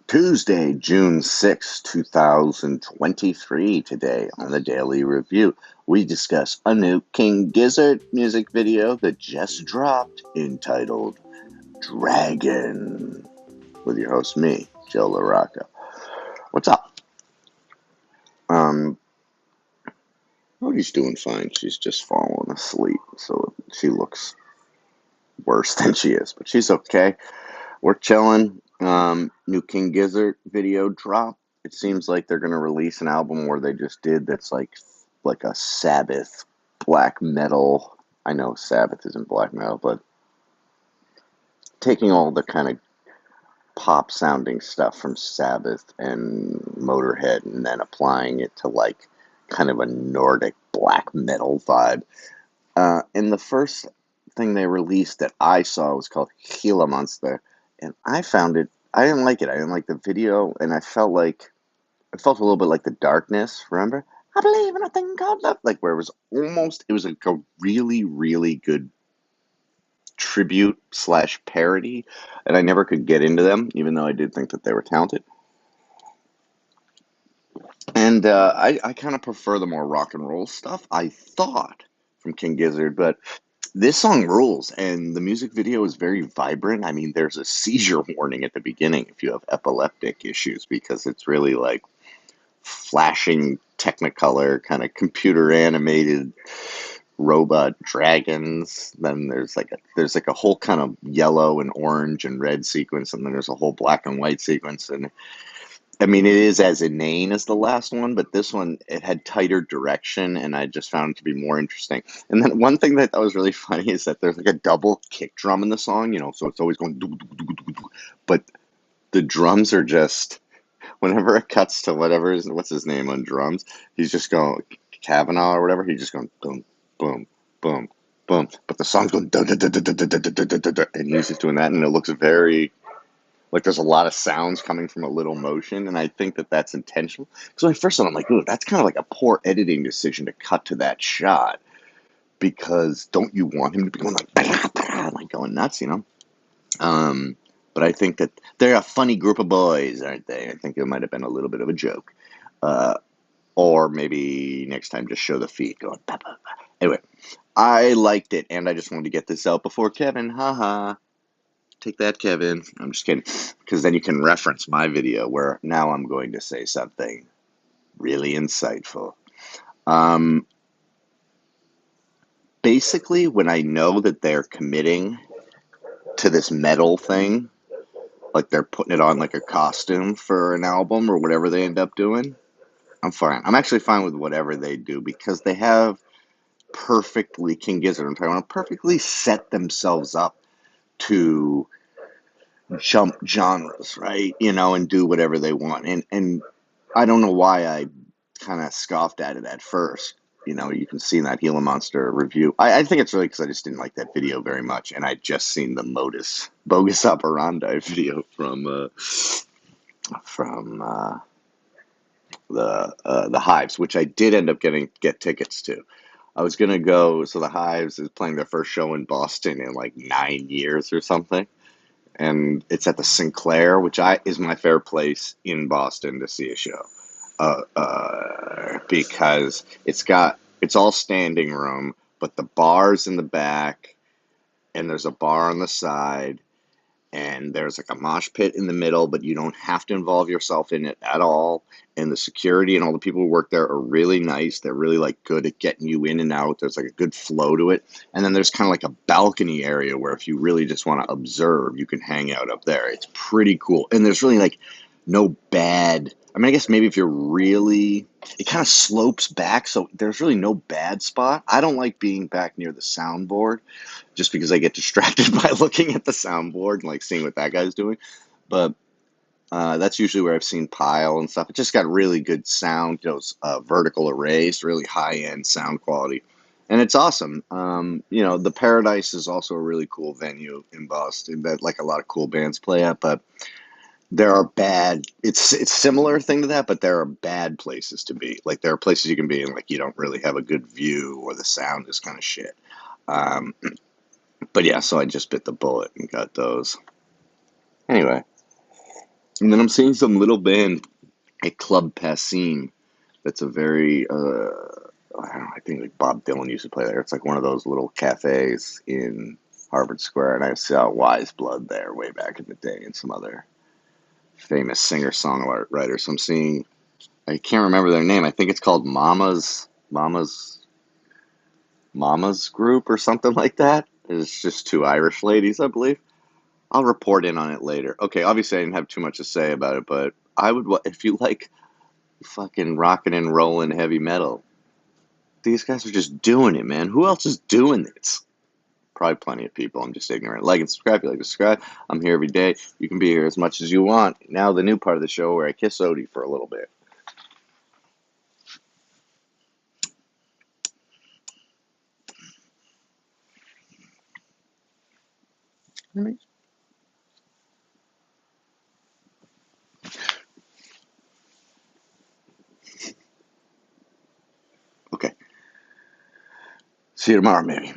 Tuesday, June 6, 2023. Today on the Daily Review, we discuss a new King Gizzard music video that just dropped entitled Dragon with your host, me, Joe LaRocca. What's up? Cody's doing fine. She's just fallen asleep, so she looks worse than she is, but she's okay. We're chilling. New King Gizzard video drop. It seems like they're gonna release an album where they just did that's like a Sabbath black metal. I know Sabbath isn't black metal, but taking all the kind of pop sounding stuff from Sabbath and Motorhead and then applying it to like kind of a Nordic black metal vibe. And the first thing they released that I saw was called Gila Monster, and I found it. I didn't like it. I didn't like the video, and I felt like it felt a little bit like The Darkness. Remember? I believe in a thing called love. Like where it was like a really, really good tribute slash parody, and I never could get into them, even though I did think that they were talented. And I kind of prefer the more rock and roll stuff, I thought, from King Gizzard, but this song rules, and the music video is very vibrant. I mean, there's a seizure warning at the beginning if you have epileptic issues, because it's really like flashing Technicolor, kind of computer animated robot dragons. Then there's like a whole kind of yellow and orange and red sequence, and then there's a whole black and white sequence, and I mean, it is as inane as the last one, but this one, it had tighter direction, and I just found it to be more interesting. And then one thing that I thought was really funny is that there's like a double kick drum in the song, so it's always going doo, doo, doo, doo, doo, doo. But the drums are just, whenever it cuts to what's his name on drums, he's just going, Kavanaugh or whatever, he's just going boom, boom, boom, boom. But the song's going, dun, dun, dun, dun, dun, dun, dun, dun, dun, dun, dun, and he's just doing that, and it looks very like there's a lot of sounds coming from a little motion, and I think that that's intentional. Because when I first saw it, I'm like, ooh, that's kind of like a poor editing decision to cut to that shot. Because don't you want him to be going like, bah, bah, like going nuts? But I think that they're a funny group of boys, aren't they? I think it might have been a little bit of a joke. Uh, or maybe next time just show the feet going, bah, bah, bah. Anyway, I liked it, and I just wanted to get this out before Kevin. Haha. Take that, Kevin. I'm just kidding. Because then you can reference my video where now I'm going to say something really insightful. Um, Basically, when I know that they're committing to this metal thing, like they're putting it on like a costume for an album or whatever they end up doing, I'm fine. I'm actually fine with whatever they do because they have perfectly, King Gizzard, I'm talking about, perfectly set themselves up to jump genres, right? And do whatever they want. And I don't know why I kind of scoffed at it at first. You can see in that Gila Monster review. I think it's really because I just didn't like that video very much, and I just seen the Bogus Operandi video from the Hives, which I did end up get tickets to. I was gonna go. So the Hives is playing their first show in Boston in like 9 years or something, and it's at the Sinclair, which is my favorite place in Boston to see a show, because it's all standing room, but the bar's in the back, and there's a bar on the side, and there's like a mosh pit in the middle, but you don't have to involve yourself in it at all. And the security and all the people who work there are really nice. They're really like good at getting you in and out. There's like a good flow to it. And then there's kind of like a balcony area where if you really just want to observe, you can hang out up there. It's pretty cool. And there's really like no bad. I mean, I guess maybe if you're really, it kind of slopes back, so there's really no bad spot. I don't like being back near the soundboard just because I get distracted by looking at the soundboard and like seeing what that guy's doing. But that's usually where I've seen Pile and stuff. It just got really good sound, vertical arrays, really high end sound quality, and it's awesome. The Paradise is also a really cool venue in Boston that like a lot of cool bands play at, but there are bad. It's similar thing to that, but there are bad places to be. Like there are places you can be in, like you don't really have a good view or the sound is kind of shit. Um, but yeah, so I just bit the bullet and got those. Anyway, And then I'm seeing some little band at Club Passim. That's a very I don't know, I think like Bob Dylan used to play there. It's like one of those little cafes in Harvard Square, and I saw Wise Blood there way back in the day, and some other famous singer songwriters. So I'm seeing, I can't remember their name. I think it's called Mama's Group or something like that. It's just two Irish ladies, I believe. I'll report in on it later. Okay, obviously I didn't have too much to say about it, but I would, if you like fucking rocking and rolling heavy metal, these guys are just doing it, man. Who else is doing this? Probably plenty of people. I'm just ignorant. Like and subscribe. If you like to subscribe. I'm here every day. You can be here as much as you want. Now the new part of the show where I kiss Odie for a little bit. Okay. See you tomorrow, maybe.